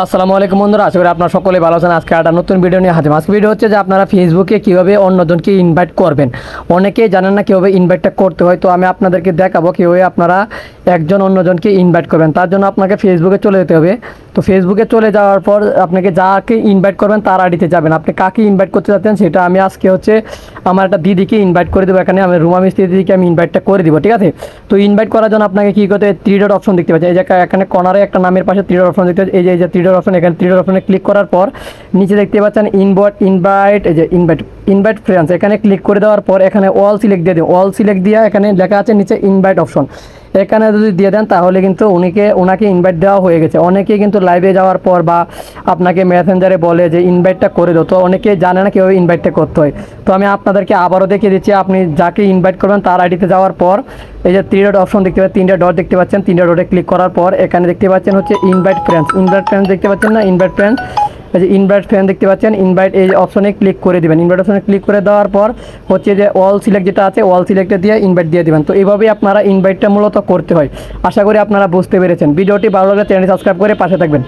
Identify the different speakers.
Speaker 1: আসসালামু আলাইকুম বন্ধুরা, আশা করি আপনারা সকলে ভালো আছেন। আজকে একটা নতুন ভিডিও নিয়ে হাজির। আজকে ভিডিও হচ্ছে যে আপনারা ফেসবুকে কীভাবে অন্যজনকে ইনভাইট করবেন। অনেকেই জানেন না কীভাবে ইনভাইটটা করতে হয়, তো আমি আপনাদেরকে দেখাবো কীভাবে আপনারা একজন অন্যজনকে ইনভাইট করবেন। তার জন্য আপনাকে ফেসবুকে চলে যেতে হবে। তো ফেসবুকে চলে যাওয়ার পর আপনাকে যাকে ইনভাইট করবেন তার আইডিতে যাবেন। আপনি কাকে ইনভাইট করতে চাচ্ছেন সেটা আমি আজকে হচ্ছে আমার একটা দিদিকে ইনভাইট করে দেবো। এখানে আমি রুমা মিস্ত্রি দিদিকে আমি ইনভাইটটা করে দিব, ঠিক আছে। তো ইনভাইট করার জন্য আপনাকে কী করতে হবে, 3 ডট অপশন দেখতে পাচ্ছেন। এই যে এখানে কর্নারে একটা নামের পাশে 3 ডট অপশন দেখতে পাচ্ছেন। এই যে 3 ডট অপশন, এখানে 3 ডট অপশনে ক্লিক করার পর নিচে দেখতে পাচ্ছেন ইনভাইট, এই যে ইনভাইট ফ্রেন্ডস, এখানে ক্লিক করে দেওয়ার পর এখানে অল সিলেক্ট দিয়ে দিন। অল সিলেক্ট দিয়ে এখানে লেখা আছে নিচে ইনভাইট অপশন, এখানে যদি দিয়ে দেন তাহলে কিন্তু ওনাকে ইনভাইট দেওয়া হয়ে গেছে। অনেকেই কিন্তু লাইভে যাওয়ার পর বা আপনাকে মেসেঞ্জারে বলে যে ইনভাইটটা করে দাও, তো অনেকে জানে না কীভাবে ইনভাইটটা করতে হয়। তো আমি আপনাদেরকে আবারও দেখিয়ে দিচ্ছি। আপনি যাকে ইনভাইট করবেন তার আইডিতে যাওয়ার পর এই যে 3 ডট অপশন দেখতে পাচ্ছেন, 3টা ডট দেখতে পাচ্ছেন। 3টা ডটে ক্লিক করার পর এখানে দেখতে পাচ্ছেন হচ্ছে ইনভাইট ফ্রেন্ডস দেখতে পাচ্ছেন না, ইনভাইট ফ্রেন্ডস, এই যে ইনভাইট ফ্রেন্ড দেখতে পাচ্ছেন। ইনভাইট এই অপশনে ক্লিক করে দিবেন। ইনভাইট অপশনে ক্লিক করে দেওয়ার পর হচ্ছে যে অল সিলেক্ট যেটা আছে, অল সিলেক্টে দিয়ে ইনভাইট দিয়ে দিবেন। তো এইভাবেই আপনারা ইনভাইটটা মূলত করতে হয়। আশা করি আপনারা বুঝতে পেরেছেন। ভিডিওটি ভালো লাগলে চ্যানেলটি সাবস্ক্রাইব করে পাশে থাকবেন।